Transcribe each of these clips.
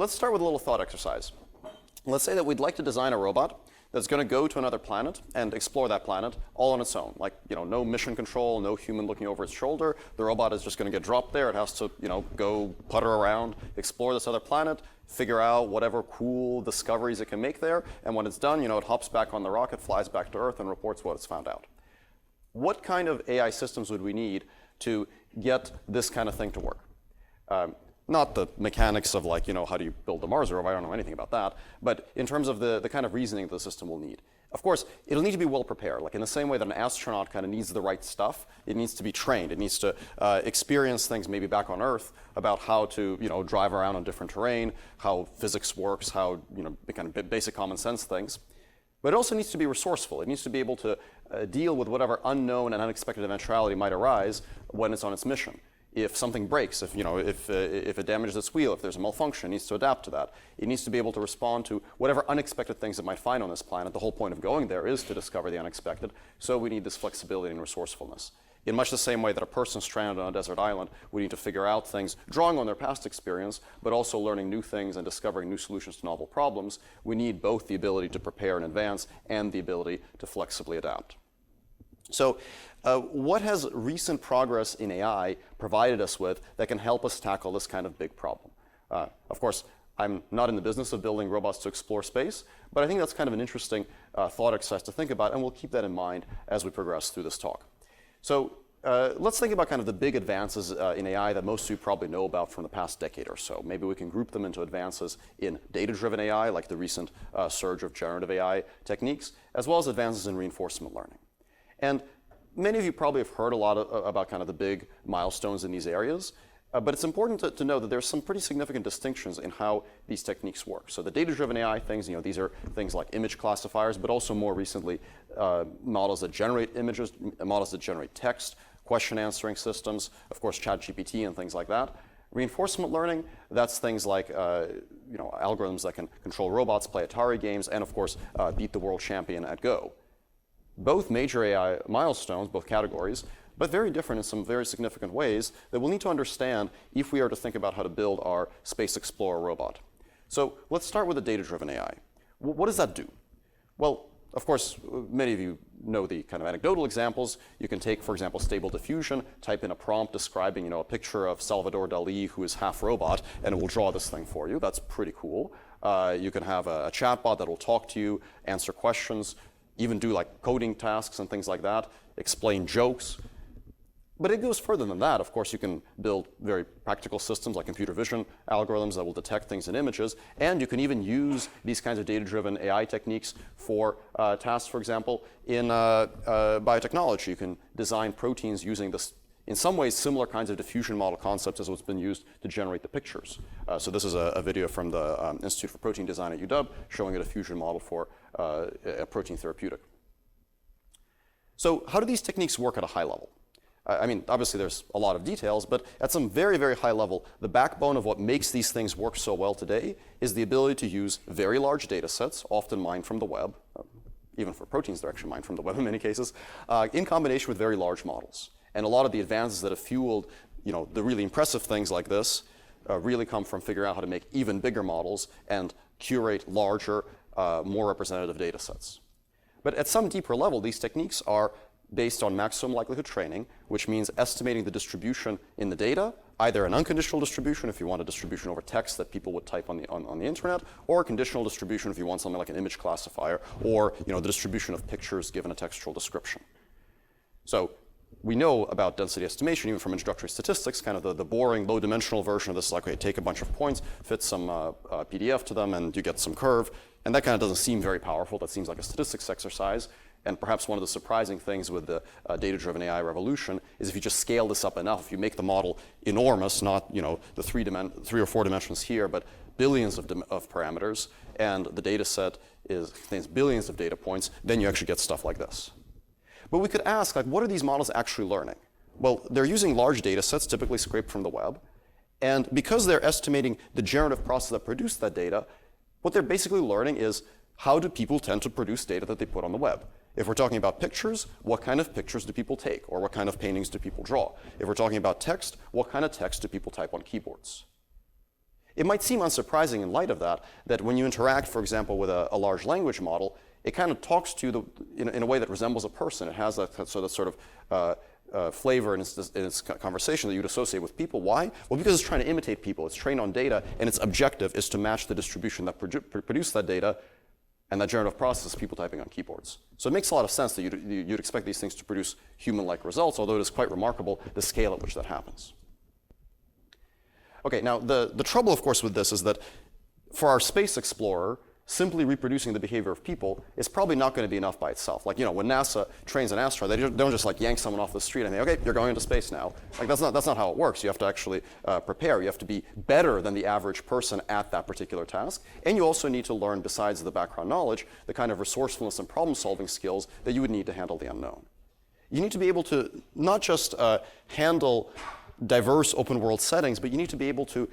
let's start with a little thought exercise. Let's say that we'd like to design a robot that's going to go to another planet and explore that planet all on its own. Like, no mission control, no human looking over its shoulder. The robot is just going to get dropped there. It has to, go putter around, explore this other planet, figure out whatever cool discoveries it can make there. And when it's done, it hops back on the rocket, flies back to Earth, and reports what it's found out. What kind of AI systems would we need to get this kind of thing to work? Not the mechanics of how do you build the Mars rover, I don't know anything about that, but in terms of the kind of reasoning the system will need. Of course, it'll need to be well prepared, like in the same way that an astronaut kind of needs the right stuff, it needs to be trained, it needs to experience things maybe back on Earth about how to drive around on different terrain, how physics works, how kind of basic common sense things. But it also needs to be resourceful. It needs to be able to deal with whatever unknown and unexpected eventuality might arise when it's on its mission. If something breaks, if it damages its wheel, if there's a malfunction, it needs to adapt to that. It needs to be able to respond to whatever unexpected things it might find on this planet. The whole point of going there is to discover the unexpected, so we need this flexibility and resourcefulness. In much the same way that a person stranded on a desert island would need to figure out things, drawing on their past experience, but also learning new things and discovering new solutions to novel problems, we need both the ability to prepare in advance and the ability to flexibly adapt. So what has recent progress in AI provided us with that can help us tackle this kind of big problem? Of course, I'm not in the business of building robots to explore space, but I think that's kind of an interesting thought exercise to think about, and we'll keep that in mind as we progress through this talk. So let's think about kind of the big advances in AI that most of you probably know about from the past decade or so. Maybe we can group them into advances in data-driven AI, like the recent surge of generative AI techniques, as well as advances in reinforcement learning. And many of you probably have heard a lot about kind of the big milestones in these areas, but it's important to know that there's some pretty significant distinctions in how these techniques work. So the data-driven AI things, these are things like image classifiers, but also more recently models that generate images, models that generate text, question answering systems, of course ChatGPT and things like that. Reinforcement learning, that's things like algorithms that can control robots, play Atari games, and of course beat the world champion at Go. Both major AI milestones, both categories, but very different in some very significant ways that we'll need to understand if we are to think about how to build our Space Explorer robot. So let's start with the data-driven AI. What does that do? Well, of course, many of you know the kind of anecdotal examples. You can take, for example, Stable Diffusion, type in a prompt describing a picture of Salvador Dali who is half robot, and it will draw this thing for you. That's pretty cool. You can have a chatbot that will talk to you, answer questions, even do like coding tasks and things like that, explain jokes. But it goes further than that. Of course, you can build very practical systems like computer vision algorithms that will detect things in images, and you can even use these kinds of data-driven AI techniques for tasks, for example, in biotechnology. You can design proteins using this, in some ways, similar kinds of diffusion model concepts as what's been used to generate the pictures. So this is a video from the Institute for Protein Design at UW showing a diffusion model for a protein therapeutic. So how do these techniques work at a high level? I mean, obviously there's a lot of details, but at some very, very high level, the backbone of what makes these things work so well today is the ability to use very large data sets, often mined from the web, even for proteins they're actually mined from the web in many cases, in combination with very large models. And a lot of the advances that have fueled the really impressive things like this really come from figuring out how to make even bigger models and curate larger, more representative data sets. But at some deeper level, these techniques are based on maximum likelihood training, which means estimating the distribution in the data, either an unconditional distribution if you want a distribution over text that people would type on the internet, or a conditional distribution if you want something like an image classifier, or the distribution of pictures given a textual description. So we know about density estimation even from introductory statistics, kind of the boring low-dimensional version of this is like, okay, take a bunch of points, fit some PDF to them, and you get some curve. And that kind of doesn't seem very powerful. That seems like a statistics exercise. And perhaps one of the surprising things with the data-driven AI revolution is if you just scale this up enough, if you make the model enormous, not the 3 or 4 dimensions here, but billions of parameters, and the data set contains billions of data points, then you actually get stuff like this. But we could ask, like, what are these models actually learning? Well, they're using large data sets, typically scraped from the web. And because they're estimating the generative process that produced that data, what they're basically learning is how do people tend to produce data that they put on the web? If we're talking about pictures, what kind of pictures do people take? Or what kind of paintings do people draw? If we're talking about text, what kind of text do people type on keyboards? It might seem unsurprising in light of that, that when you interact, for example, with a large language model, it kind of talks to you in a way that resembles a person. It has that sort of flavor in its conversation that you'd associate with people. Why? Well, because it's trying to imitate people. It's trained on data, and its objective is to match the distribution that produced that data, and that generative process is people typing on keyboards. So it makes a lot of sense that you'd expect these things to produce human-like results, although it is quite remarkable the scale at which that happens. Okay, now the trouble, of course, with this is that for our space explorer, simply reproducing the behavior of people is probably not going to be enough by itself. Like, when NASA trains an astronaut, they don't just like yank someone off the street and say, okay, you're going into space now. Like, that's not how it works. You have to actually prepare. You have to be better than the average person at that particular task. And you also need to learn, besides the background knowledge, the kind of resourcefulness and problem-solving skills that you would need to handle the unknown. You need to be able to not just handle diverse open-world settings, but you need to be able to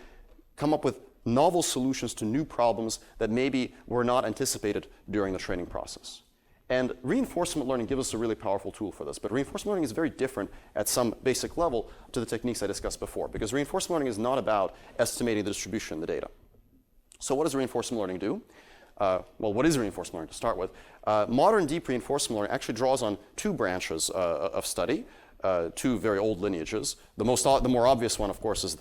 come up with novel solutions to new problems that maybe were not anticipated during the training process. And reinforcement learning gives us a really powerful tool for this. But reinforcement learning is very different at some basic level to the techniques I discussed before, because reinforcement learning is not about estimating the distribution in the data. So what does reinforcement learning do? Well, what is reinforcement learning to start with? Modern deep reinforcement learning actually draws on two branches of study, two very old lineages. The more obvious one, of course, is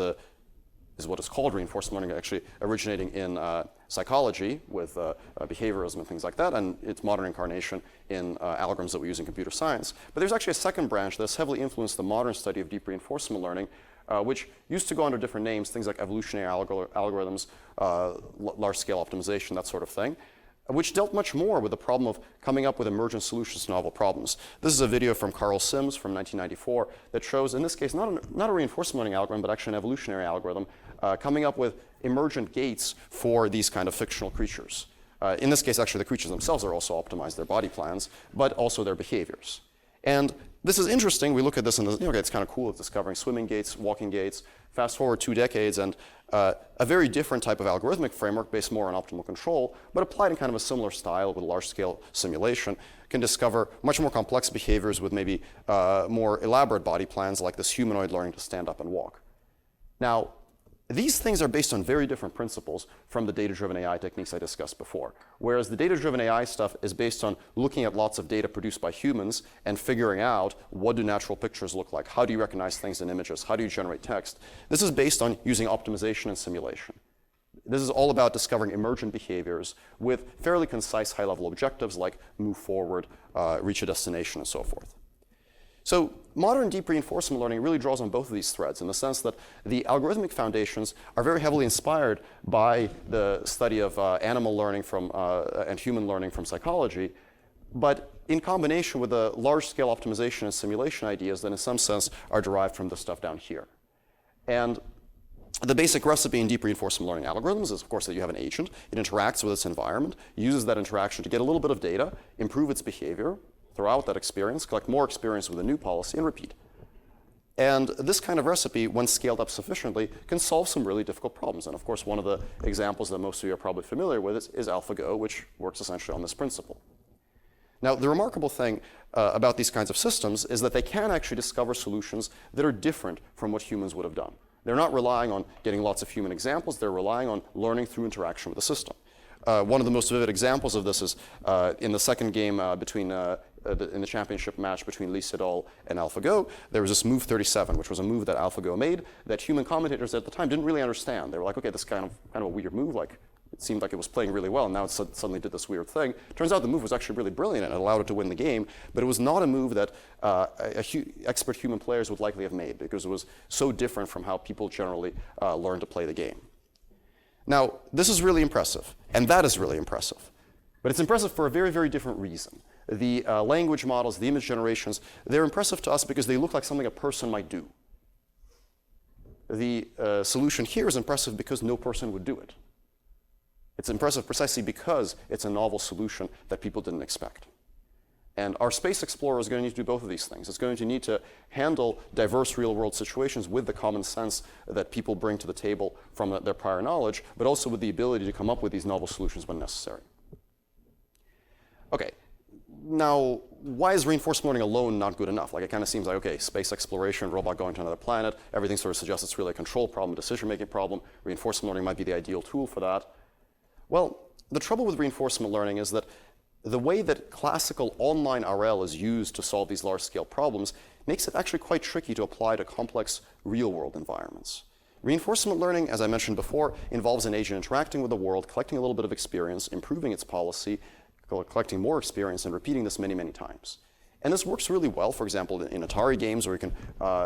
what is called reinforcement learning, actually originating in psychology with behaviorism and things like that, and its modern incarnation in algorithms that we use in computer science. But there's actually a second branch that's heavily influenced the modern study of deep reinforcement learning, which used to go under different names, things like evolutionary algorithms, large-scale optimization, that sort of thing, which dealt much more with the problem of coming up with emergent solutions to novel problems. This is a video from Carl Sims from 1994 that shows, in this case, not a reinforcement learning algorithm, but actually an evolutionary algorithm, coming up with emergent gates for these kind of fictional creatures. In this case, actually, the creatures themselves are also optimized, their body plans, but also their behaviors. And this is interesting. We look at this and it's kind of cool. It's discovering swimming gates, walking gates. Fast forward 2 decades, and a very different type of algorithmic framework based more on optimal control, but applied in kind of a similar style with large-scale simulation, can discover much more complex behaviors with maybe more elaborate body plans, like this humanoid learning to stand up and walk. Now, these things are based on very different principles from the data-driven AI techniques I discussed before. Whereas the data-driven AI stuff is based on looking at lots of data produced by humans and figuring out what do natural pictures look like, how do you recognize things in images, how do you generate text. This is based on using optimization and simulation. This is all about discovering emergent behaviors with fairly concise high-level objectives like move forward, reach a destination, and so forth. So modern deep reinforcement learning really draws on both of these threads in the sense that the algorithmic foundations are very heavily inspired by the study of animal learning and human learning from psychology, but in combination with the large-scale optimization and simulation ideas that in some sense are derived from the stuff down here. And the basic recipe in deep reinforcement learning algorithms is, of course, that you have an agent. It interacts with its environment, uses that interaction to get a little bit of data, improve its behavior, throw out that experience, collect more experience with a new policy, and repeat. And this kind of recipe, when scaled up sufficiently, can solve some really difficult problems. And of course, one of the examples that most of you are probably familiar with is AlphaGo, which works essentially on this principle. Now, the remarkable thing about these kinds of systems is that they can actually discover solutions that are different from what humans would have done. They're not relying on getting lots of human examples. They're relying on learning through interaction with the system. One of the most vivid examples of this is in the second game in the championship match between Lee Sedol and AlphaGo, there was this move 37, which was a move that AlphaGo made that human commentators at the time didn't really understand. They were like, okay, this is kind of a weird move. Like, it seemed like it was playing really well, and now it suddenly did this weird thing. Turns out the move was actually really brilliant, and it allowed it to win the game, but it was not a move that expert human players would likely have made because it was so different from how people generally learn to play the game. Now, this is really impressive, and that is really impressive. But it's impressive for a very, very different reason. The language models, the image generations, they're impressive to us because they look like something a person might do. The solution here is impressive because no person would do it. It's impressive precisely because it's a novel solution that people didn't expect. And our space explorer is going to need to do both of these things. It's going to need to handle diverse real-world situations with the common sense that people bring to the table from their prior knowledge, but also with the ability to come up with these novel solutions when necessary. Okay, now why is reinforcement learning alone not good enough? Like, it kind of seems like, okay, space exploration, robot going to another planet, everything sort of suggests it's really a control problem, decision-making problem. Reinforcement learning might be the ideal tool for that. Well, the trouble with reinforcement learning is that the way that classical online RL is used to solve these large-scale problems makes it actually quite tricky to apply to complex real-world environments. Reinforcement learning, as I mentioned before, involves an agent interacting with the world, collecting a little bit of experience, improving its policy, collecting more experience, and repeating this many, many times. And this works really well, for example, in Atari games, where you can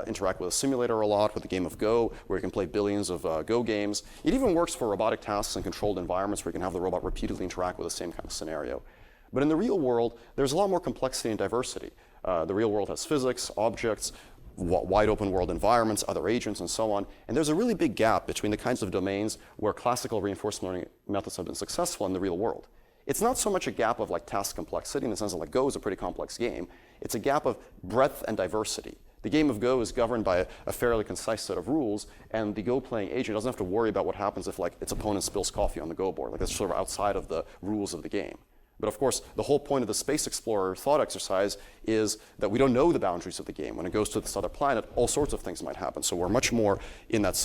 interact with a simulator a lot, with the game of Go, where you can play billions of Go games. It even works for robotic tasks and controlled environments, where you can have the robot repeatedly interact with the same kind of scenario. But in the real world, there's a lot more complexity and diversity. The real world has physics, objects, wide open world environments, other agents, and so on. And there's a really big gap between the kinds of domains where classical reinforcement learning methods have been successful in the real world. It's not so much a gap of like task complexity in the sense that like Go is a pretty complex game. It's a gap of breadth and diversity. The game of Go is governed by a fairly concise set of rules, and the Go playing agent doesn't have to worry about what happens if like its opponent spills coffee on the Go board. Like, that's sort of outside of the rules of the game. But of course, the whole point of the Space Explorer thought exercise is that we don't know the boundaries of the game. When it goes to this other planet, all sorts of things might happen. So we're much more in that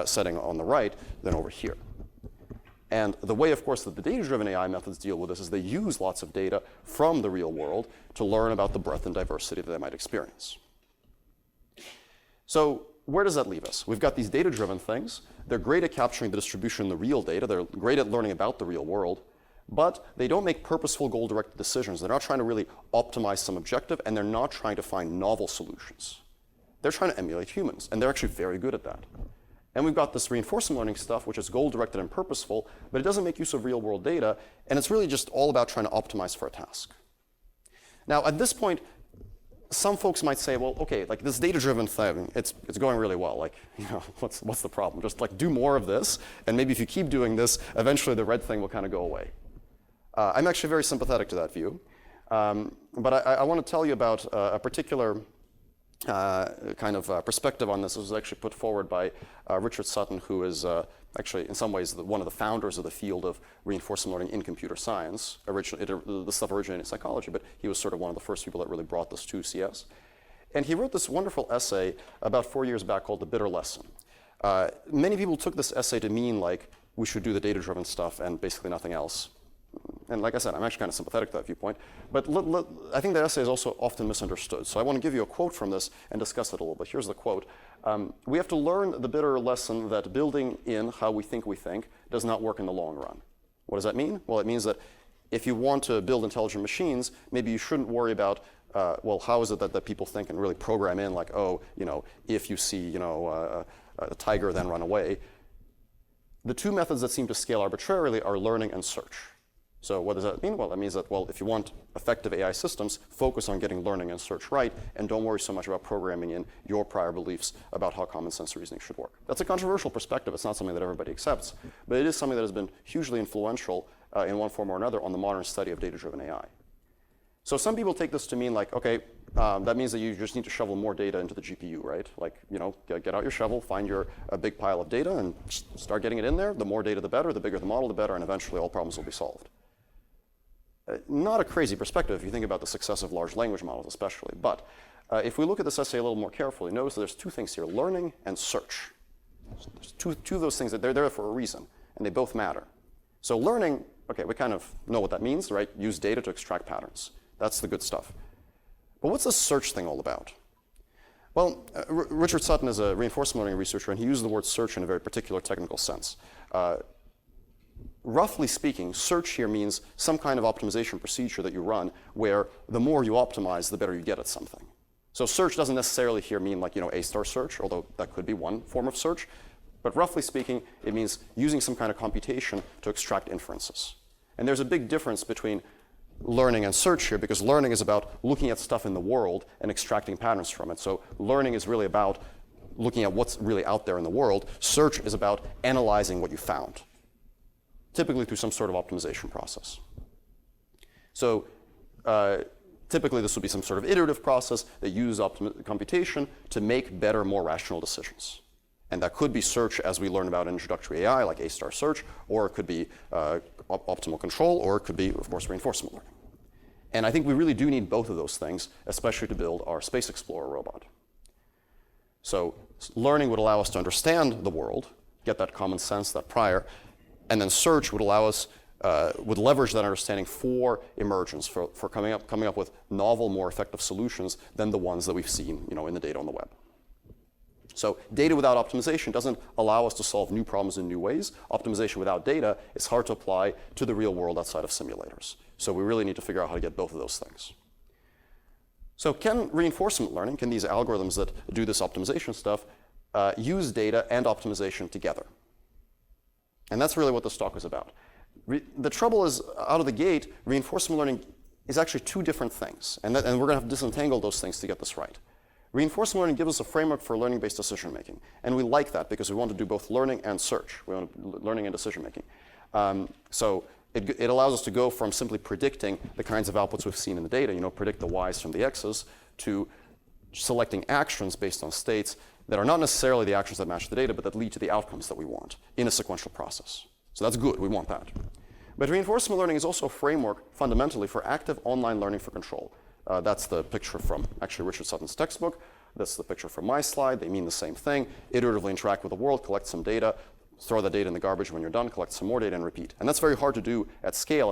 setting on the right than over here. And the way, of course, that the data-driven AI methods deal with this is they use lots of data from the real world to learn about the breadth and diversity that they might experience. So where does that leave us? We've got these data-driven things. They're great at capturing the distribution in the real data. They're great at learning about the real world. But they don't make purposeful goal-directed decisions. They're not trying to really optimize some objective, and they're not trying to find novel solutions. They're trying to emulate humans, and they're actually very good at that. And we've got this reinforcement learning stuff, which is goal-directed and purposeful, but it doesn't make use of real-world data, and it's really just all about trying to optimize for a task. Now, at this point, some folks might say, well, okay, like this data-driven thing, it's going really well. Like, you know, what's the problem? Just like do more of this, and maybe if you keep doing this, eventually the red thing will kind of go away. I'm actually very sympathetic to that view, but I want to tell you about a particular kind of perspective on this. This was actually put forward by Richard Sutton, who is actually, in some ways, one of the founders of the field of reinforcement learning in computer science. The stuff originated in psychology, but he was sort of one of the first people that really brought this to CS. And he wrote this wonderful essay about 4 years back called The Bitter Lesson. Many people took this essay to mean like we should do the data-driven stuff and basically nothing else. And like I said, I'm actually kind of sympathetic to that viewpoint. But I think that essay is also often misunderstood. So I want to give you a quote from this and discuss it a little bit. Here's the quote. We have to learn the bitter lesson that building in how we think does not work in the long run. What does that mean? Well, it means that if you want to build intelligent machines, maybe you shouldn't worry about, well, how is it that people think and really program in like, oh, you know, if you see, you know, a tiger, then run away. The two methods that seem to scale arbitrarily are learning and search. So what does that mean? Well, that means that, well, if you want effective AI systems, focus on getting learning and search right, and don't worry so much about programming in your prior beliefs about how common sense reasoning should work. That's a controversial perspective. It's not something that everybody accepts, but it is something that has been hugely influential in one form or another on the modern study of data-driven AI. So some people take this to mean like, okay, that means that you just need to shovel more data into the GPU, right? Like, you know, get out your shovel, find a big pile of data, and start getting it in there. The more data, the better. The bigger the model, the better, and eventually all problems will be solved. Not a crazy perspective if you think about the success of large language models especially, but if we look at this essay a little more carefully, notice that there's two things here, learning and search. There's two of those things that they're there for a reason, and they both matter. So learning, okay, we kind of know what that means, right? Use data to extract patterns. That's the good stuff. But what's this search thing all about? Well, Richard Sutton is a reinforcement learning researcher, and he used the word search in a very particular technical sense. Roughly speaking, search here means some kind of optimization procedure that you run where the more you optimize, the better you get at something. So search doesn't necessarily here mean like, you know, A-star search, although that could be one form of search. But roughly speaking, it means using some kind of computation to extract inferences. And there's a big difference between learning and search here, because learning is about looking at stuff in the world and extracting patterns from it. So learning is really about looking at what's really out there in the world. Search is about analyzing what you found, typically through some sort of optimization process. So typically this would be some sort of iterative process that uses computation to make better, more rational decisions. And that could be search, as we learn about in introductory AI, like A-star search, or it could be optimal control, or it could be, of course, reinforcement learning. And I think we really do need both of those things, especially to build our Space Explorer robot. So learning would allow us to understand the world, get that common sense, that prior, and then search would allow us, would leverage that understanding for emergence, for coming up with novel, more effective solutions than the ones that we've seen, in the data on the web. So data without optimization doesn't allow us to solve new problems in new ways. Optimization without data is hard to apply to the real world outside of simulators. So we really need to figure out how to get both of those things. So can reinforcement learning, can these algorithms that do this optimization stuff, use data and optimization together? And that's really what this talk is about. The trouble is, out of the gate, reinforcement learning is actually two different things. And we're going to have to disentangle those things to get this right. Reinforcement learning gives us a framework for learning-based decision-making. And we like that because we want to do both learning and search. We want learning and decision-making. So it allows us to go from simply predicting the kinds of outputs we've seen in the data, predict the y's from the x's, to selecting actions based on states that are not necessarily the actions that match the data, but that lead to the outcomes that we want in a sequential process. So that's good. We want that. But reinforcement learning is also a framework, fundamentally, for active online learning for control. That's the picture from, actually, Richard Sutton's textbook. That's the picture from my slide. They mean the same thing. Iteratively interact with the world, collect some data, throw that data in the garbage when you're done, collect some more data, and repeat. And that's very hard to do at scale.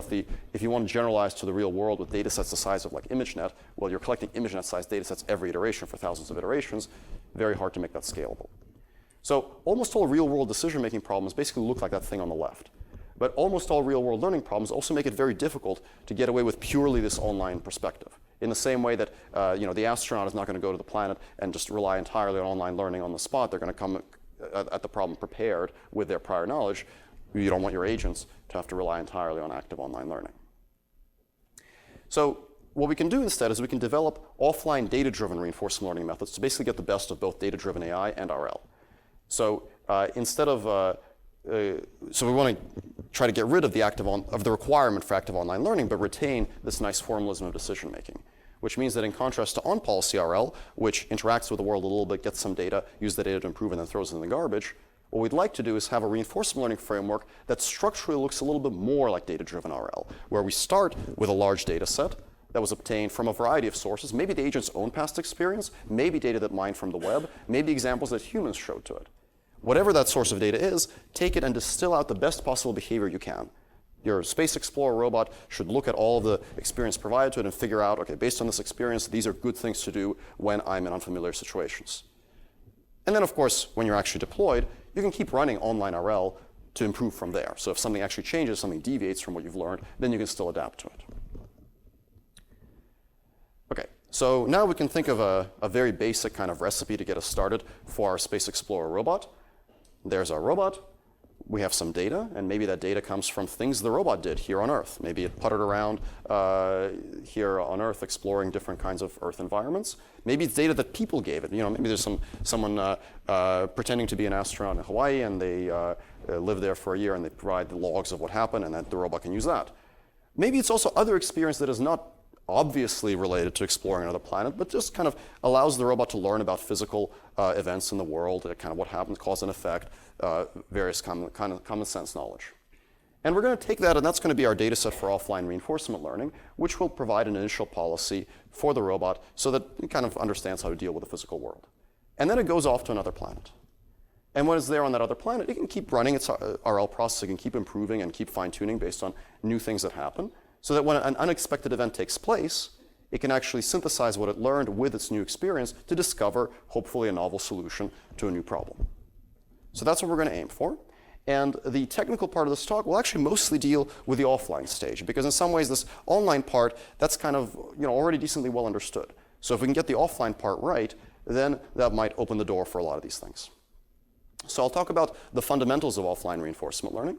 If you want to generalize to the real world with data sets the size of like ImageNet, well, you're collecting ImageNet-sized data sets every iteration for thousands of iterations. Very hard to make that scalable. So almost all real-world decision-making problems basically look like that thing on the left. But almost all real-world learning problems also make it very difficult to get away with purely this online perspective. In the same way that the astronaut is not going to go to the planet and just rely entirely on online learning on the spot. They're going to come at the problem prepared with their prior knowledge. You don't want your agents to have to rely entirely on active online learning. So what we can do instead is we can develop offline data-driven reinforcement learning methods to basically get the best of both data-driven AI and RL. So instead of so we want to try to get rid of the requirement for active online learning, but retain this nice formalism of decision making, which means that in contrast to on-policy RL, which interacts with the world a little bit, gets some data, uses the data to improve, and then throws it in the garbage, what we'd like to do is have a reinforcement learning framework that structurally looks a little bit more like data-driven RL, where we start with a large data set that was obtained from a variety of sources, maybe the agent's own past experience, maybe data that mined from the web, maybe examples that humans showed to it. Whatever that source of data is, take it and distill out the best possible behavior you can. Your Space Explorer robot should look at all of the experience provided to it and figure out, okay, based on this experience, these are good things to do when I'm in unfamiliar situations. And then, of course, when you're actually deployed, you can keep running online RL to improve from there. So if something actually changes, something deviates from what you've learned, then you can still adapt to it. Okay, so now we can think of a very basic kind of recipe to get us started for our Space Explorer robot. There's our robot. We have some data, and maybe that data comes from things the robot did here on Earth. Maybe it puttered around here on Earth exploring different kinds of Earth environments. Maybe it's data that people gave it. Maybe there's someone pretending to be an astronaut in Hawaii, and they live there for a year, and they provide the logs of what happened, and that the robot can use that. Maybe it's also other experience that is not obviously related to exploring another planet, but just kind of allows the robot to learn about physical events in the world, kind of what happens, cause and effect, various common sense knowledge. And we're going to take that, and that's going to be our data set for offline reinforcement learning, which will provide an initial policy for the robot so that it kind of understands how to deal with the physical world. And then it goes off to another planet. And when it's there on that other planet, it can keep running its RL process, it can keep improving and keep fine-tuning based on new things that happen, so that when an unexpected event takes place, it can actually synthesize what it learned with its new experience to discover, hopefully, a novel solution to a new problem. So that's what we're going to aim for. And the technical part of this talk will actually mostly deal with the offline stage, because in some ways this online part, that's kind of already decently well understood. So if we can get the offline part right, then that might open the door for a lot of these things. So I'll talk about the fundamentals of offline reinforcement learning.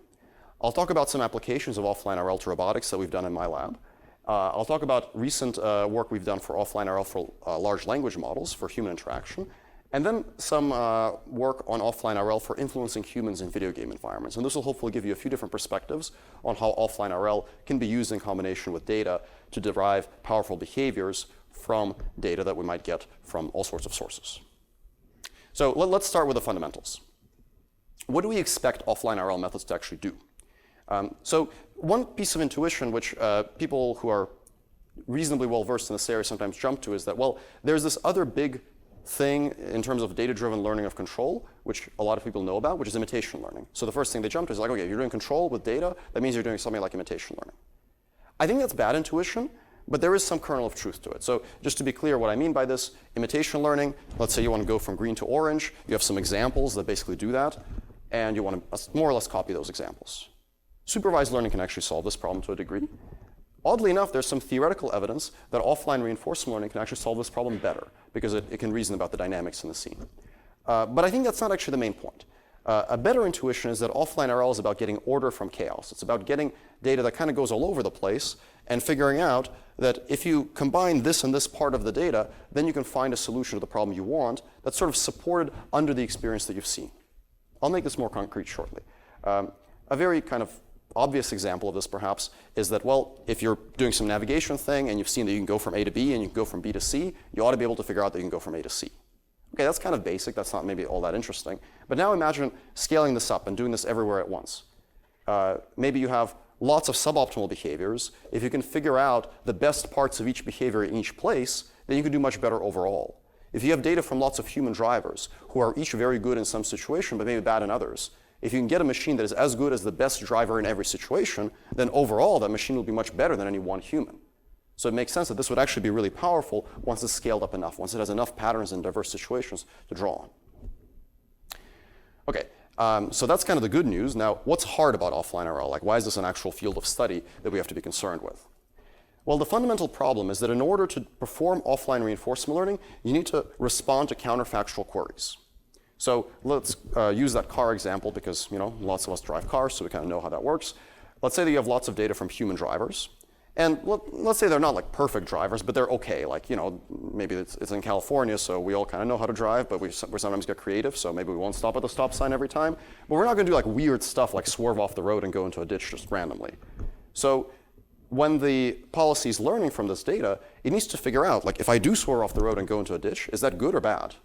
I'll talk about some applications of offline RL to robotics that we've done in my lab. I'll talk about recent work we've done for offline RL for large language models for human interaction, and then some work on offline RL for influencing humans in video game environments. And this will hopefully give you a few different perspectives on how offline RL can be used in combination with data to derive powerful behaviors from data that we might get from all sorts of sources. So let's start with the fundamentals. What do we expect offline RL methods to actually do? So one piece of intuition which people who are reasonably well versed in this area sometimes jump to is that, well, there's this other big thing in terms of data-driven learning of control, which a lot of people know about, which is imitation learning. So the first thing they jump to is like, okay, if you're doing control with data, that means you're doing something like imitation learning. I think that's bad intuition, but there is some kernel of truth to it. So just to be clear what I mean by this, imitation learning, let's say you want to go from green to orange, you have some examples that basically do that, and you want to more or less copy those examples. Supervised learning can actually solve this problem to a degree. Oddly enough, there's some theoretical evidence that offline reinforcement learning can actually solve this problem better because it can reason about the dynamics in the scene. But I think that's not actually the main point. A better intuition is that offline RL is about getting order from chaos. It's about getting data that kind of goes all over the place and figuring out that if you combine this and this part of the data, then you can find a solution to the problem you want that's sort of supported under the experience that you've seen. I'll make this more concrete shortly. A very kind of obvious example of this perhaps is that, well, if you're doing some navigation thing and you've seen that you can go from A to B and you can go from B to C, you ought to be able to figure out that you can go from A to C. Okay, that's kind of basic. That's not maybe all that interesting. But now imagine scaling this up and doing this everywhere at once. Maybe you have lots of suboptimal behaviors. If you can figure out the best parts of each behavior in each place, then you can do much better overall. If you have data from lots of human drivers who are each very good in some situation but maybe bad in others, if you can get a machine that is as good as the best driver in every situation, then overall that machine will be much better than any one human. So it makes sense that this would actually be really powerful once it's scaled up enough, once it has enough patterns in diverse situations to draw on. Okay, so that's kind of the good news. Now, what's hard about offline RL? Like, why is this an actual field of study that we have to be concerned with? Well, the fundamental problem is that in order to perform offline reinforcement learning, you need to respond to counterfactual queries. So let's use that car example because, you know, lots of us drive cars, so we kind of know how that works. Let's say that you have lots of data from human drivers. And let's say they're not like perfect drivers, but they're okay. Like, you know, maybe it's in California, so we all kind of know how to drive, but we sometimes get creative, so maybe we won't stop at the stop sign every time. But we're not going to do like weird stuff like swerve off the road and go into a ditch just randomly. So when the policy is learning from this data, it needs to figure out, like, if I do swerve off the road and go into a ditch, is that good or bad?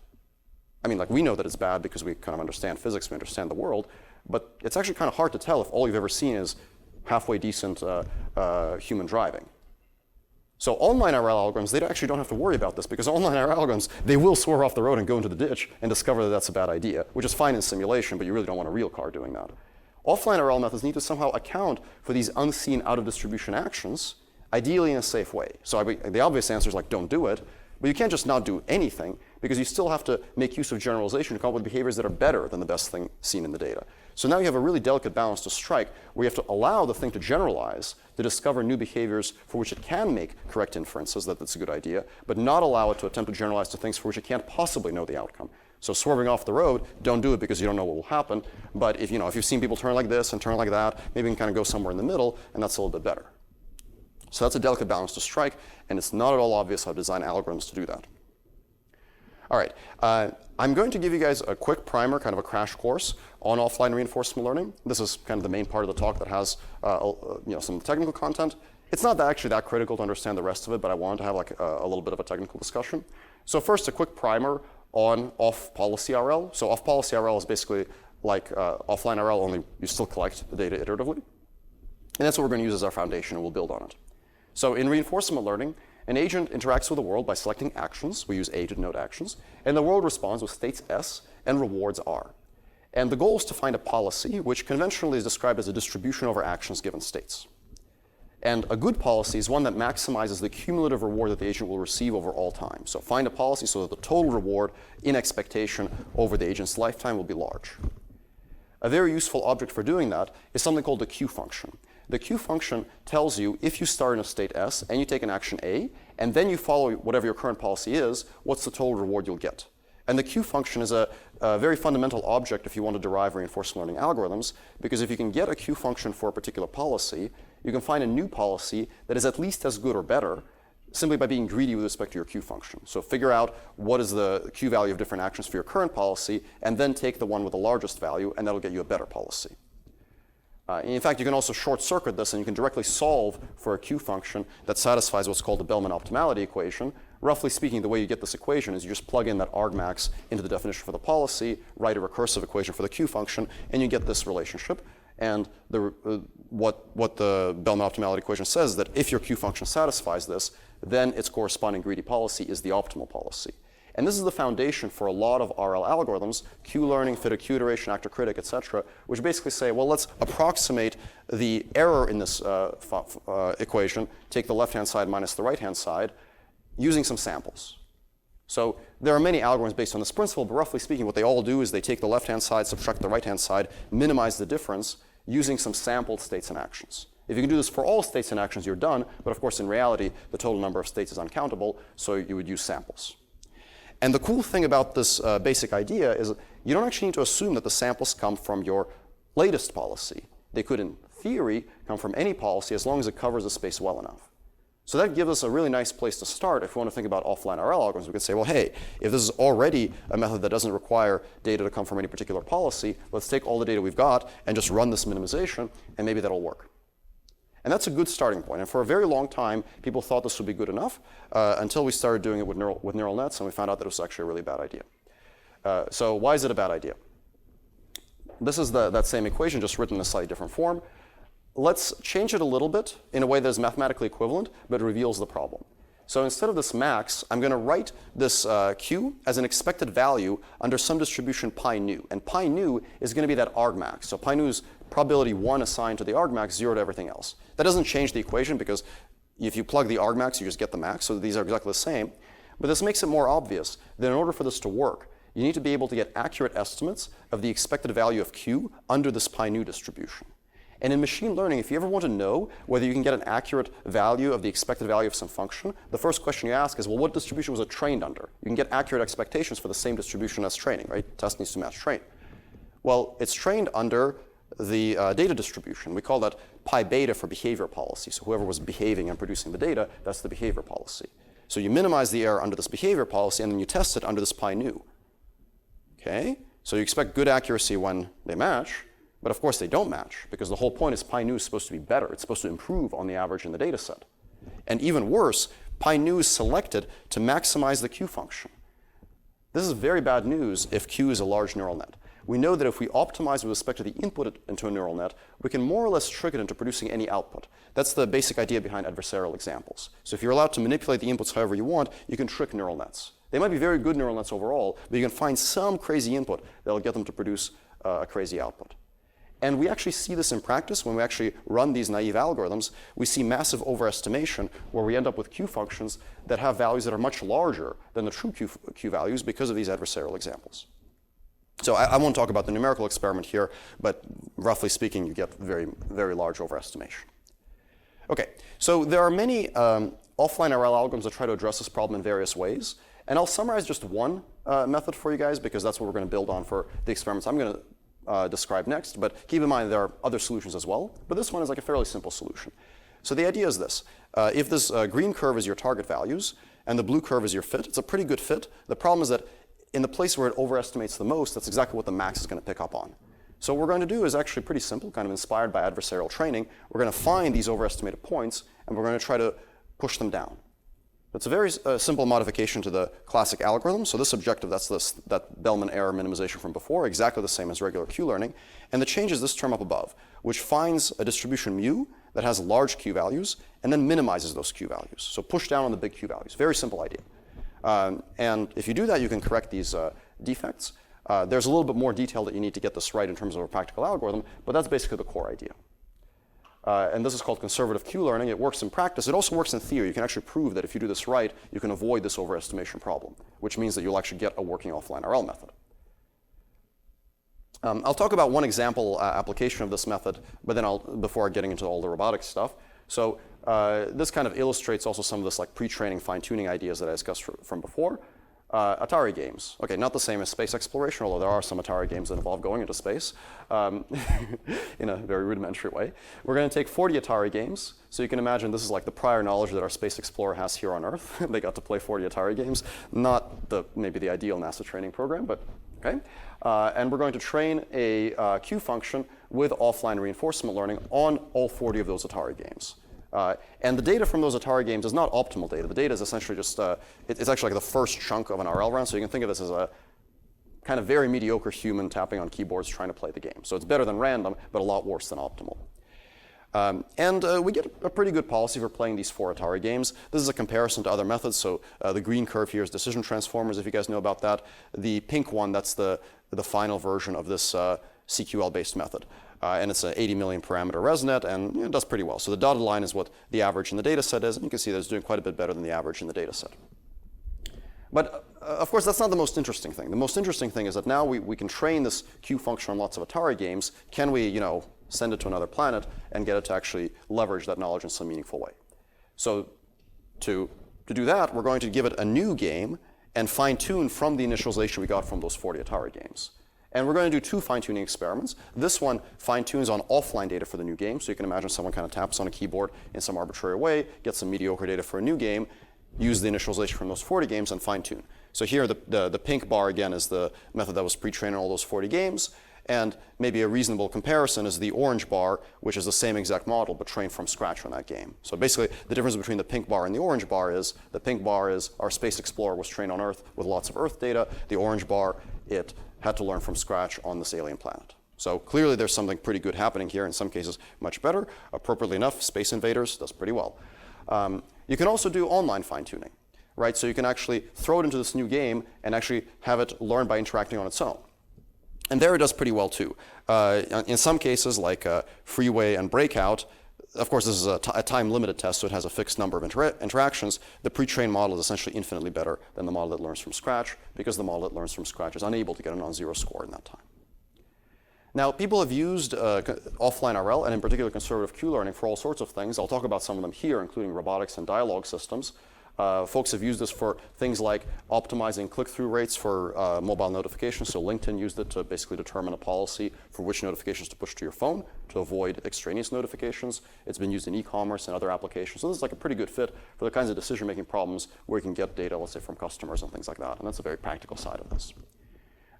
I mean, like, we know that it's bad because we kind of understand physics, we understand the world, but it's actually kind of hard to tell if all you've ever seen is halfway decent human driving. So online RL algorithms, they actually don't have to worry about this because online RL algorithms, they will swerve off the road and go into the ditch and discover that that's a bad idea, which is fine in simulation, but you really don't want a real car doing that. Offline RL methods need to somehow account for these unseen out-of-distribution actions, ideally in a safe way. So the obvious answer is like, don't do it, but you can't just not do anything because you still have to make use of generalization to come up with behaviors that are better than the best thing seen in the data. So now you have a really delicate balance to strike where you have to allow the thing to generalize, to discover new behaviors for which it can make correct inferences that that's a good idea, but not allow it to attempt to generalize to things for which it can't possibly know the outcome. So swerving off the road, don't do it because you don't know what will happen. But if you've seen people turn like this and turn like that, maybe you can kind of go somewhere in the middle, and that's a little bit better. So that's a delicate balance to strike, and it's not at all obvious how to design algorithms to do that. All right, I'm going to give you guys a quick primer, kind of a crash course on offline reinforcement learning. This is kind of the main part of the talk that has some technical content. It's not actually that critical to understand the rest of it, but I wanted to have like a little bit of a technical discussion. So first, a quick primer on off-policy RL. So off-policy RL is basically like offline RL, only you still collect the data iteratively. And that's what we're going to use as our foundation, and we'll build on it. So in reinforcement learning, an agent interacts with the world by selecting actions. We use A to denote actions. And the world responds with states S and rewards R. And the goal is to find a policy, which conventionally is described as a distribution over actions given states. And a good policy is one that maximizes the cumulative reward that the agent will receive over all time. So find a policy so that the total reward in expectation over the agent's lifetime will be large. A very useful object for doing that is something called the Q function. The Q function tells you if you start in a state S and you take an action A, and then you follow whatever your current policy is, what's the total reward you'll get. And the Q function is a very fundamental object if you want to derive reinforcement learning algorithms, because if you can get a Q function for a particular policy, you can find a new policy that is at least as good or better simply by being greedy with respect to your Q function. So figure out what is the Q value of different actions for your current policy, and then take the one with the largest value, and that'll get you a better policy. In fact, you can also short circuit this, and you can directly solve for a Q function that satisfies what's called the Bellman optimality equation. Roughly speaking, the way you get this equation is you just plug in that argmax into the definition for the policy, write a recursive equation for the Q function, and you get this relationship. And what the Bellman optimality equation says is that if your Q function satisfies this, then its corresponding greedy policy is the optimal policy. And this is the foundation for a lot of RL algorithms, Q-learning, fitted Q iteration, actor critic, et cetera, which basically say, well, let's approximate the error in this equation, take the left-hand side minus the right-hand side, using some samples. So there are many algorithms based on this principle, but roughly speaking, what they all do is they take the left-hand side, subtract the right-hand side, minimize the difference using some sampled states and actions. If you can do this for all states and actions, you're done. But of course, in reality, the total number of states is uncountable, so you would use samples. And the cool thing about this basic idea is you don't actually need to assume that the samples come from your latest policy. They could, in theory, come from any policy as long as it covers the space well enough. So that gives us a really nice place to start if we want to think about offline RL algorithms. We could say, well, hey, if this is already a method that doesn't require data to come from any particular policy, let's take all the data we've got and just run this minimization, and maybe that'll work. And that's a good starting point. And for a very long time, people thought this would be good enough until we started doing it with neural nets, and we found out that it was actually a really bad idea. So why is it a bad idea? This is that same equation, just written in a slightly different form. Let's change it a little bit in a way that is mathematically equivalent, but reveals the problem. So instead of this max, I'm going to write this Q as an expected value under some distribution pi nu. And pi nu is going to be that argmax. So pi nu is probability 1 assigned to the argmax, 0 to everything else. That doesn't change the equation because if you plug the argmax, you just get the max. So these are exactly the same. But this makes it more obvious that in order for this to work, you need to be able to get accurate estimates of the expected value of Q under this pi nu distribution. And in machine learning, if you ever want to know whether you can get an accurate value of the expected value of some function, the first question you ask is, well, what distribution was it trained under? You can get accurate expectations for the same distribution as training, right? Test needs to match train. Well, it's trained under the data distribution. We call that pi beta for behavior policy. So whoever was behaving and producing the data, that's the behavior policy. So you minimize the error under this behavior policy, and then you test it under this pi nu. Okay? So you expect good accuracy when they match. But of course, they don't match, because the whole point is pi nu is supposed to be better. It's supposed to improve on the average in the data set. And even worse, pi nu is selected to maximize the Q function. This is very bad news if Q is a large neural net. We know that if we optimize with respect to the input into a neural net, we can more or less trick it into producing any output. That's the basic idea behind adversarial examples. So if you're allowed to manipulate the inputs however you want, you can trick neural nets. They might be very good neural nets overall, but you can find some crazy input that will get them to produce a crazy output. And we actually see this in practice when we actually run these naive algorithms. We see massive overestimation where we end up with Q functions that have values that are much larger than the true Q values because of these adversarial examples. So I won't talk about the numerical experiment here, but roughly speaking, you get very, very large overestimation. Okay, so there are many offline RL algorithms that try to address this problem in various ways. And I'll summarize just one method for you guys, because that's what we're going to build on for the experiments I'm going to describe next, but keep in mind there are other solutions as well. But this one is like a fairly simple solution. So the idea is this. If this green curve is your target values and the blue curve is your fit, it's a pretty good fit. The problem is that in the place where it overestimates the most, that's exactly what the max is going to pick up on. So what we're going to do is actually pretty simple, kind of inspired by adversarial training. We're going to find these overestimated points, and we're going to try to push them down. It's a very simple modification to the classic algorithm. So this objective, that's that Bellman error minimization from before, exactly the same as regular Q-learning. And the change is this term up above, which finds a distribution mu that has large Q values and then minimizes those Q values. So push down on the big Q values. Very simple idea. And if you do that, you can correct these defects. There's a little bit more detail that you need to get this right in terms of a practical algorithm, but that's basically the core idea. And this is called conservative Q-learning. It works in practice. It also works in theory. You can actually prove that if you do this right, you can avoid this overestimation problem, which means that you'll actually get a working offline RL method. I'll talk about one example application of this method, but then before getting into all the robotics stuff. So this kind of illustrates also some of this like pre-training, fine-tuning ideas that I discussed from before. Atari games. Okay, not the same as space exploration, although there are some Atari games that involve going into space in a very rudimentary way. We're going to take 40 Atari games. So you can imagine this is like the prior knowledge that our space explorer has here on Earth. They got to play 40 Atari games. Not maybe the ideal NASA training program, but okay. And we're going to train a Q function with offline reinforcement learning on all 40 of those Atari games. And the data from those Atari games is not optimal data. The data is essentially just, it's actually like the first chunk of an RL run, so you can think of this as a kind of very mediocre human tapping on keyboards trying to play the game. So it's better than random, but a lot worse than optimal. We get a pretty good policy for playing these 4 Atari games. This is a comparison to other methods. So the green curve here is decision transformers, if you guys know about that. The pink one, that's the final version of this CQL-based method. And it's an 80 million parameter ResNet, and it does pretty well. So the dotted line is what the average in the data set is, and you can see that it's doing quite a bit better than the average in the data set. But of course, that's not the most interesting thing. The most interesting thing is that now we can train this Q function on lots of Atari games. Can we, send it to another planet and get it to actually leverage that knowledge in some meaningful way? So to do that, we're going to give it a new game and fine-tune from the initialization we got from those 40 Atari games. And we're going to do 2 fine-tuning experiments. This one fine-tunes on offline data for the new game. So you can imagine someone kind of taps on a keyboard in some arbitrary way, gets some mediocre data for a new game, use the initialization from those 40 games, and fine-tune. So here, the pink bar, again, is the method that was pre-trained on all those 40 games. And maybe a reasonable comparison is the orange bar, which is the same exact model, but trained from scratch on that game. So basically, the difference between the pink bar and the orange bar is the pink bar is our Space Explorer was trained on Earth with lots of Earth data. The orange bar, it had to learn from scratch on this alien planet. So clearly, there's something pretty good happening here. In some cases, much better. Appropriately enough, Space Invaders does pretty well. You can also do online fine-tuning, right? So you can actually throw it into this new game and actually have it learn by interacting on its own. And there it does pretty well too. In some cases, like Freeway and Breakout, of course this is a time-limited test, so it has a fixed number of interactions. The pre-trained model is essentially infinitely better than the model that learns from scratch, because the model that learns from scratch is unable to get a non-zero score in that time. Now, people have used offline RL, and in particular conservative Q-learning, for all sorts of things. I'll talk about some of them here, including robotics and dialogue systems. Folks have used this for things like optimizing click-through rates for mobile notifications. So LinkedIn used it to basically determine a policy for which notifications to push to your phone to avoid extraneous notifications. It's been used in e-commerce and other applications. So this is like a pretty good fit for the kinds of decision-making problems where you can get data, let's say, from customers and things like that. And that's a very practical side of this.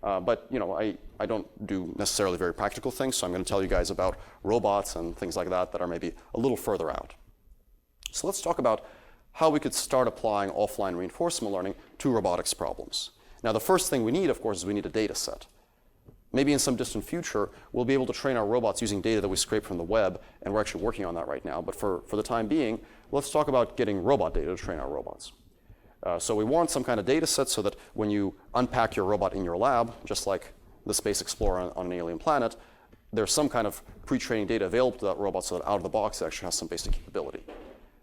But I don't do necessarily very practical things, so I'm going to tell you guys about robots and things like that that are maybe a little further out. So let's talk about how we could start applying offline reinforcement learning to robotics problems. Now, the first thing we need, of course, is we need a data set. Maybe in some distant future, we'll be able to train our robots using data that we scrape from the web, and we're actually working on that right now. But for the time being, let's talk about getting robot data to train our robots. So we want some kind of data set so that when you unpack your robot in your lab, just like the Space Explorer on an alien planet, there's some kind of pre-training data available to that robot so that out of the box it actually has some basic capability.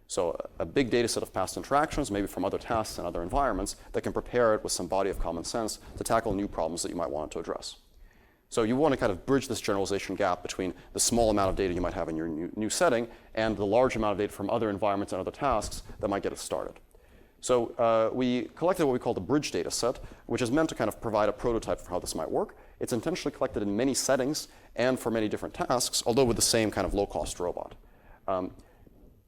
So a big data set of past interactions, maybe from other tasks and other environments, that can prepare it with some body of common sense to tackle new problems that you might want it to address. So you want to kind of bridge this generalization gap between the small amount of data you might have in your new setting and the large amount of data from other environments and other tasks that might get it started. So we collected what we call the bridge data set, which is meant to kind of provide a prototype for how this might work. It's intentionally collected in many settings and for many different tasks, although with the same kind of low-cost robot.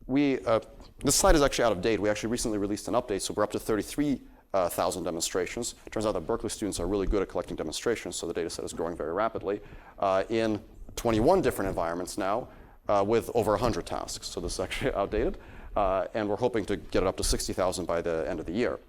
This slide is actually out of date. We actually recently released an update, so we're up to 33,000 demonstrations. It turns out that Berkeley students are really good at collecting demonstrations, so the data set is growing very rapidly in 21 different environments now with over 100 tasks. So this is actually outdated, and we're hoping to get it up to 60,000 by the end of the year.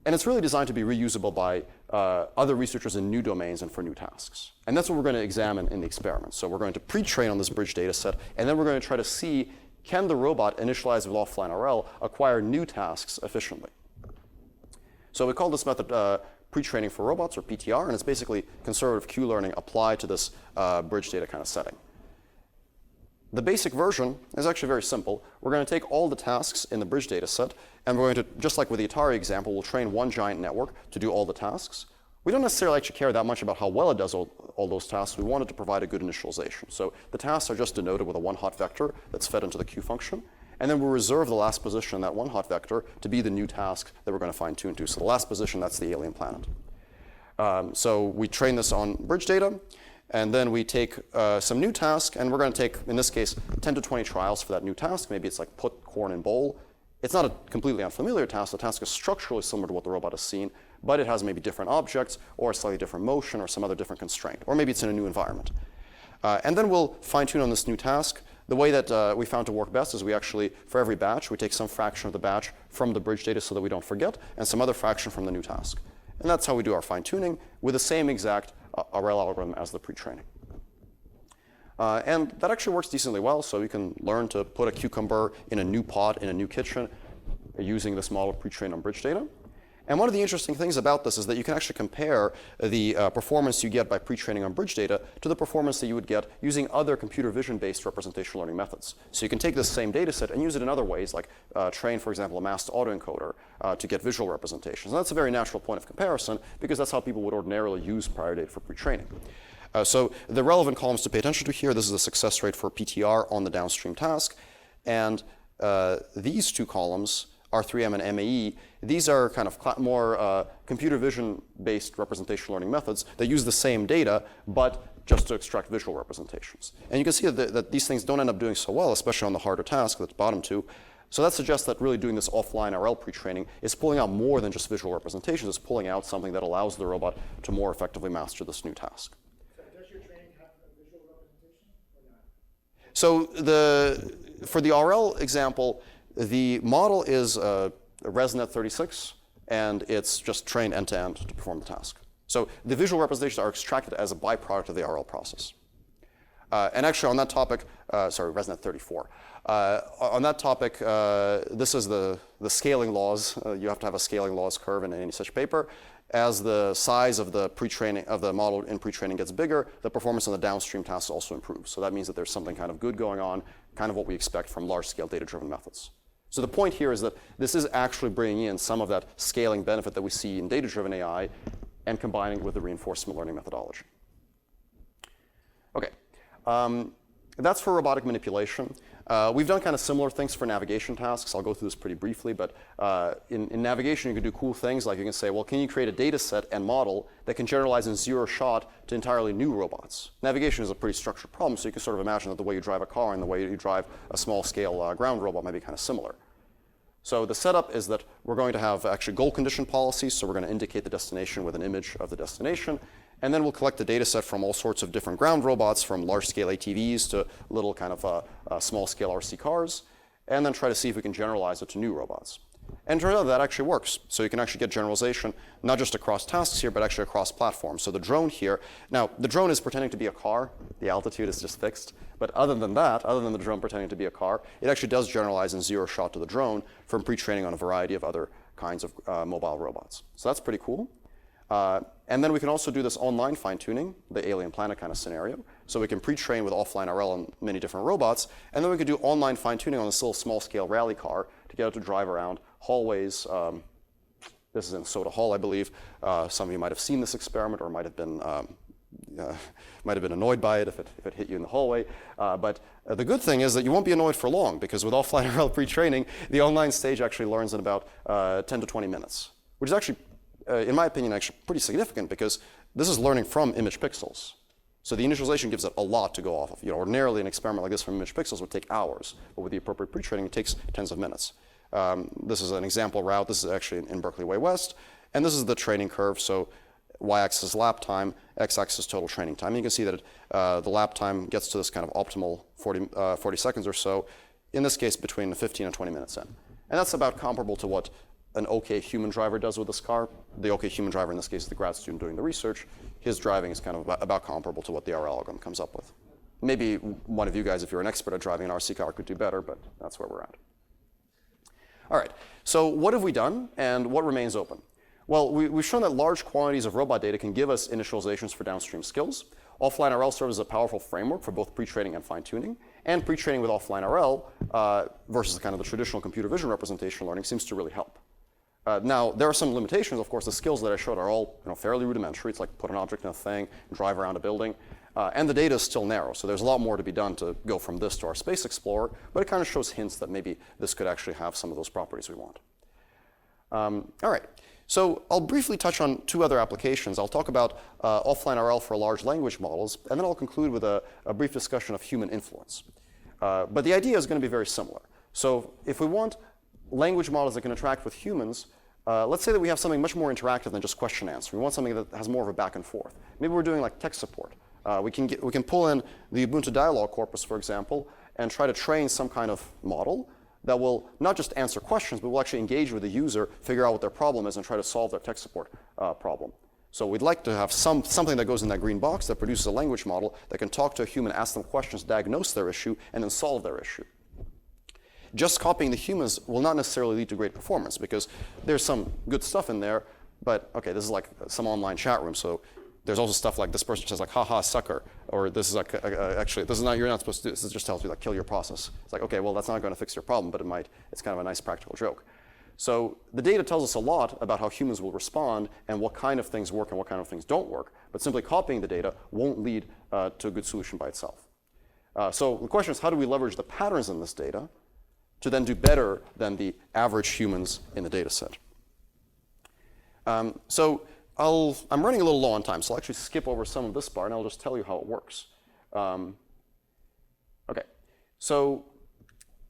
And it's really designed to be reusable by other researchers in new domains and for new tasks. And that's what we're going to examine in the experiment. So we're going to pre-train on this bridge data set, and then we're going to try to see, can the robot initialized with offline RL acquire new tasks efficiently? So we call this method pre-training for robots, or PTR, and it's basically conservative Q-learning applied to this bridge data kind of setting. The basic version is actually very simple. We're going to take all the tasks in the bridge data set, and we're going to, just like with the Atari example, we'll train one giant network to do all the tasks. We don't necessarily actually care that much about how well it does all those tasks. We want it to provide a good initialization. So the tasks are just denoted with a one-hot vector that's fed into the Q function. And then we'll reserve the last position in that one-hot vector to be the new task that we're going to fine-tune to. So the last position, that's the alien planet. So we train this on bridge data. And then we take some new task, and we're going to take, in this case, 10 to 20 trials for that new task. Maybe it's like put corn in bowl. It's not a completely unfamiliar task. The task is structurally similar to what the robot has seen, but it has maybe different objects or a slightly different motion or some other different constraint. Or maybe it's in a new environment. And then we'll fine-tune on this new task. The way that we found to work best is we actually, for every batch, we take some fraction of the batch from the bridge data so that we don't forget, and some other fraction from the new task. And that's how we do our fine-tuning with the same exact RL algorithm as the pre-training. And that actually works decently well, so you can learn to put a cucumber in a new pot in a new kitchen using this model pre-trained on bridge data. And one of the interesting things about this is that you can actually compare the performance you get by pre-training on bridge data to the performance that you would get using other computer vision-based representational learning methods. So you can take this same data set and use it in other ways, like train, for example, a masked autoencoder to get visual representations. And that's a very natural point of comparison, because that's how people would ordinarily use prior data for pre-training. So the relevant columns to pay attention to here, this is the success rate for PTR on the downstream task. And these two columns, R3M and MAE, these are kind of more computer vision-based representational learning methods that use the same data, but just to extract visual representations. And you can see that these things don't end up doing so well, especially on the harder task, the bottom two. So that suggests that really doing this offline RL pre-training is pulling out more than just visual representations. It's pulling out something that allows the robot to more effectively master this new task. Does your training have a visual representation or not? So for the RL example, the model is a ResNet 36, and it's just trained end-to-end to perform the task. So the visual representations are extracted as a byproduct of the RL process. And actually on that topic, sorry, ResNet 34. On that topic, this is the scaling laws. You have to have a scaling laws curve in any such paper. As the size of the pre-training of the model in pre-training gets bigger, the performance on the downstream tasks also improves. So that means that there's something kind of good going on, kind of what we expect from large-scale data-driven methods. So the point here is that this is actually bringing in some of that scaling benefit that we see in data-driven AI and combining it with the reinforcement learning methodology. Okay, that's for robotic manipulation. We've done kind of similar things for navigation tasks. I'll go through this pretty briefly, but in navigation, you can do cool things like you can say, well, can you create a data set and model that can generalize in zero shot to entirely new robots? Navigation is a pretty structured problem, so you can sort of imagine that the way you drive a car and the way you drive a small-scale ground robot might be kind of similar. So the setup is that we're going to have actually goal condition policies, so we're going to indicate the destination with an image of the destination. And then we'll collect the data set from all sorts of different ground robots, from large-scale ATVs to little kind of small-scale RC cars, and then try to see if we can generalize it to new robots. And it turns out that actually works. So you can actually get generalization not just across tasks here, but actually across platforms. So the drone here, now the drone is pretending to be a car. The altitude is just fixed. But other than that, other than the drone pretending to be a car, it actually does generalize in zero shot to the drone from pre-training on a variety of other kinds of mobile robots. So that's pretty cool. And then we can also do this online fine-tuning, the alien planet kind of scenario. So we can pre-train with offline RL on many different robots, and then we can do online fine-tuning on this little small-scale rally car to get it to drive around hallways. This is in Soda Hall, I believe. Some of you might have seen this experiment or might have been annoyed by it if it hit you in the hallway. But the good thing is that you won't be annoyed for long, because with offline RL pre-training, the online stage actually learns in about 10 to 20 minutes, which is actually, in my opinion, actually pretty significant, because this is learning from image pixels. So the initialization gives it a lot to go off of. Ordinarily, an experiment like this from image pixels would take hours, but with the appropriate pre-training, it takes tens of minutes. This is an example route. This is actually in Berkeley Way West, and this is the training curve. So y-axis lap time, x-axis total training time. And you can see that the lap time gets to this kind of optimal 40 seconds or so, in this case between 15 and 20 minutes in. And that's about comparable to what an OK human driver does with this car. The OK human driver, in this case, is the grad student doing the research. His driving is kind of about comparable to what the RL algorithm comes up with. Maybe one of you guys, if you're an expert at driving an RC car, could do better, but that's where we're at. All right, so what have we done, and what remains open? Well, we've shown that large quantities of robot data can give us initializations for downstream skills. Offline RL serves as a powerful framework for both pre-training and fine-tuning. And pre-training with offline RL versus kind of the traditional computer vision representation learning seems to really help. Now, there are some limitations. Of course, the skills that I showed are all fairly rudimentary. It's like put an object in a thing, drive around a building. And the data is still narrow, so there's a lot more to be done to go from this to our Space Explorer, but it kind of shows hints that maybe this could actually have some of those properties we want. All right, so I'll briefly touch on two other applications. I'll talk about offline RL for large language models, and then I'll conclude with a brief discussion of human influence. But the idea is going to be very similar. So if we want language models that can interact with humans, let's say that we have something much more interactive than just question answer. We want something that has more of a back and forth. Maybe we're doing like tech support. We can pull in the Ubuntu dialog corpus, for example, and try to train some kind of model that will not just answer questions, but will actually engage with the user, figure out what their problem is, and try to solve their tech support problem. So we'd like to have something that goes in that green box that produces a language model that can talk to a human, ask them questions, diagnose their issue, and then solve their issue. Just copying the humans will not necessarily lead to great performance because there's some good stuff in there, but okay, this is like some online chat room, so there's also stuff like this person says like, haha, sucker, or this is like, actually, this is not, you're not supposed to do this, this just tells you like, kill your process. It's like, okay, well, that's not going to fix your problem, but it's kind of a nice practical joke. So the data tells us a lot about how humans will respond and what kind of things work and what kind of things don't work, but simply copying the data won't lead to a good solution by itself. So the question is, how do we leverage the patterns in this data to then do better than the average humans in the data set? So I'm running a little low on time, so I'll actually skip over some of this part and I'll just tell you how it works. Okay, so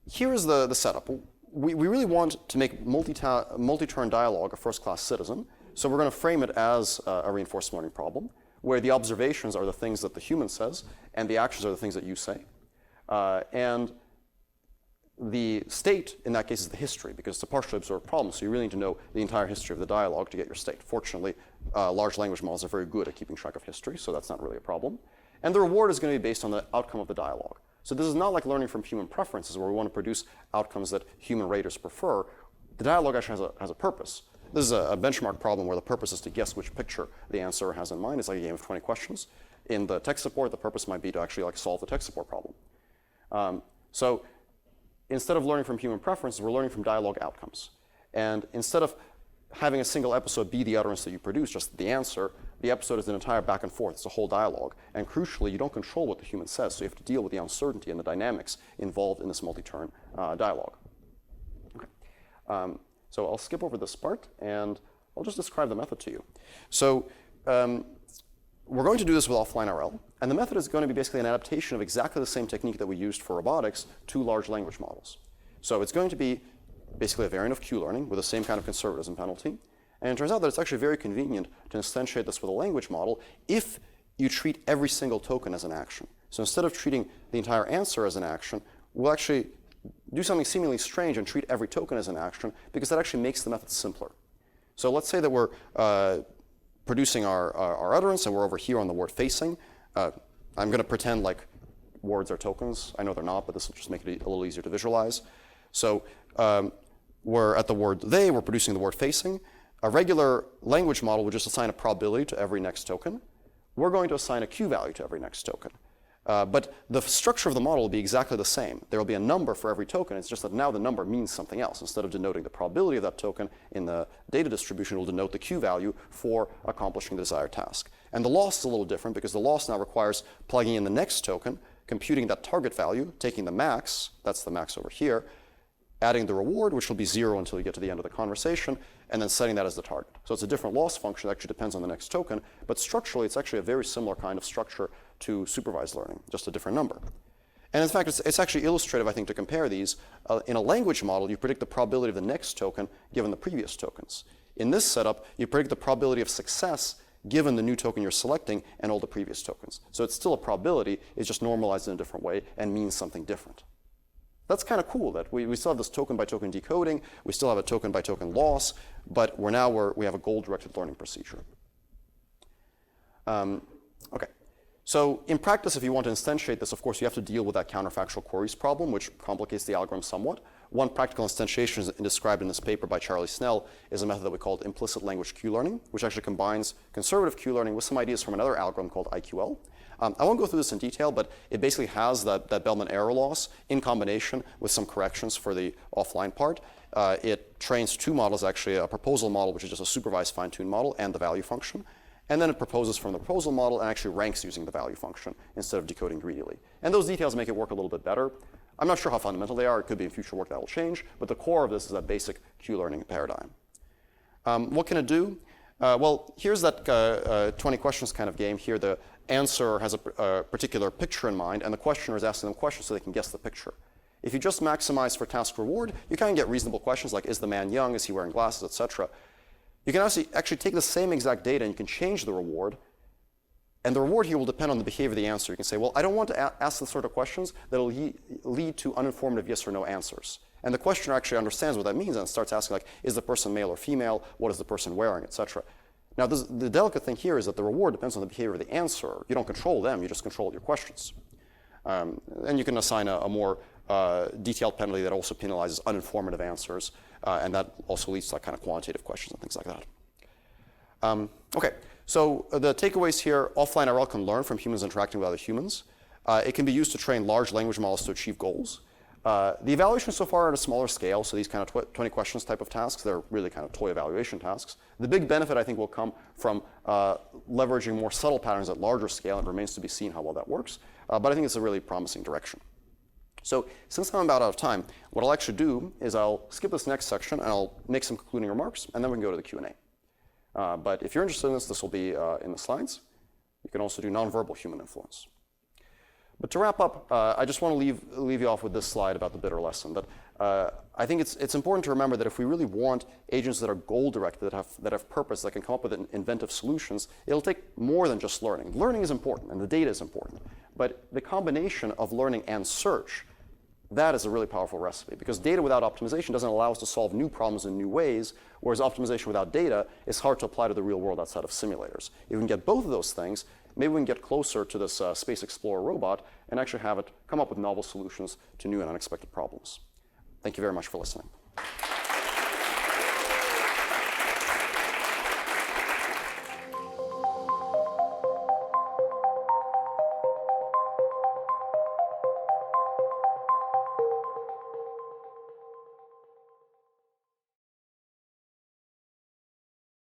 here is the setup. We really want to make multi-turn dialogue a first-class citizen, so we're going to frame it as a reinforced learning problem, where the observations are the things that the human says, and the actions are the things that you say. And the state, in that case, is the history, because it's a partially observed problem, so you really need to know the entire history of the dialogue to get your state. Fortunately, large language models are very good at keeping track of history, so that's not really a problem. And the reward is going to be based on the outcome of the dialogue. So this is not like learning from human preferences, where we want to produce outcomes that human raters prefer. The dialogue actually has a purpose. This is a benchmark problem where the purpose is to guess which picture the answer has in mind. It's like a game of 20 questions. In the tech support, the purpose might be to actually like solve the tech support problem. So instead of learning from human preferences, we're learning from dialogue outcomes. And instead of having a single episode be the utterance that you produce, just the answer, the episode is an entire back and forth. It's a whole dialogue. And crucially, you don't control what the human says, so you have to deal with the uncertainty and the dynamics involved in this multi-turn dialogue. Okay. So I'll skip over this part, and I'll just describe the method to you. So we're going to do this with offline RL, and the method is going to be basically an adaptation of exactly the same technique that we used for robotics to large language models. So it's going to be basically a variant of Q-learning with the same kind of conservatism penalty. And it turns out that it's actually very convenient to instantiate this with a language model if you treat every single token as an action. So instead of treating the entire answer as an action, we'll actually do something seemingly strange and treat every token as an action, because that actually makes the method simpler. So let's say that we're producing our utterance and we're over here on the word facing. I'm going to pretend like words are tokens. I know they're not, but this will just make it a little easier to visualize. So we're at the word they, we're producing the word facing. A regular language model would just assign a probability to every next token. We're going to assign a Q value to every next token. But the structure of the model will be exactly the same. There will be a number for every token. It's just that now the number means something else. Instead of denoting the probability of that token in the data distribution, it will denote the Q value for accomplishing the desired task. And the loss is a little different, because the loss now requires plugging in the next token, computing that target value, taking the max, that's the max over here, adding the reward, which will be 0 until you get to the end of the conversation, and then setting that as the target. So it's a different loss function that actually depends on the next token, but structurally it's actually a very similar kind of structure to supervised learning, just a different number. And in fact, it's actually illustrative, I think, to compare these. In a language model, you predict the probability of the next token given the previous tokens. In this setup, you predict the probability of success given the new token you're selecting and all the previous tokens. So it's still a probability, it's just normalized in a different way and means something different. That's kind of cool that we still have this token-by-token decoding, we still have a token-by-token loss, but we have a goal-directed learning procedure. Okay. So in practice, if you want to instantiate this, of course, you have to deal with that counterfactual queries problem, which complicates the algorithm somewhat. One practical instantiation described in this paper by Charlie Snell is a method that we call implicit language Q-learning, which actually combines conservative Q-learning with some ideas from another algorithm called IQL. I won't go through this in detail, but it basically has that Bellman error loss in combination with some corrections for the offline part. It trains two models, actually, a proposal model, which is just a supervised fine-tuned model, and the value function. And then it proposes from the proposal model and actually ranks using the value function instead of decoding greedily. And those details make it work a little bit better. I'm not sure how fundamental they are. It could be in future work that will change. But the core of this is that basic Q-learning paradigm. What can it do? Well, here's that 20 questions kind of game. Here the answer has a particular picture in mind, and the questioner is asking them questions so they can guess the picture. If you just maximize for task reward, you kind of get reasonable questions like, is the man young, is he wearing glasses, etc. You can actually take the same exact data and you can change the reward, and the reward here will depend on the behavior of the answer. You can say, well, I don't want to ask the sort of questions that will lead to uninformative yes or no answers. And the questioner actually understands what that means and starts asking, like, is the person male or female? What is the person wearing, etc. Now, the delicate thing here is that the reward depends on the behavior of the answerer. You don't control them, you just control your questions. And you can assign a more detailed penalty that also penalizes uninformative answers, and that also leads to like, kind of quantitative questions and things like that. Okay, so the takeaways here: offline RL can learn from humans interacting with other humans. It can be used to train large language models to achieve goals. The evaluations so far are at a smaller scale, so these kind of 20 questions type of tasks, they're really kind of toy evaluation tasks. The big benefit, I think, will come from leveraging more subtle patterns at larger scale. It remains to be seen how well that works, but I think it's a really promising direction. So since I'm about out of time, what I'll actually do is I'll skip this next section, and I'll make some concluding remarks, and then we can go to the Q&A. But if you're interested in this will be in the slides. You can also do nonverbal human influence. But to wrap up, I just want to leave you off with this slide about the bitter lesson. That I think it's important to remember that if we really want agents that are goal-directed, that have purpose, that can come up with inventive solutions, it'll take more than just learning. Learning is important, and the data is important. But the combination of learning and search, that is a really powerful recipe, because data without optimization doesn't allow us to solve new problems in new ways, whereas optimization without data is hard to apply to the real world outside of simulators. If we can get both of those things, maybe we can get closer to this Space Explorer robot and actually have it come up with novel solutions to new and unexpected problems. Thank you very much for listening.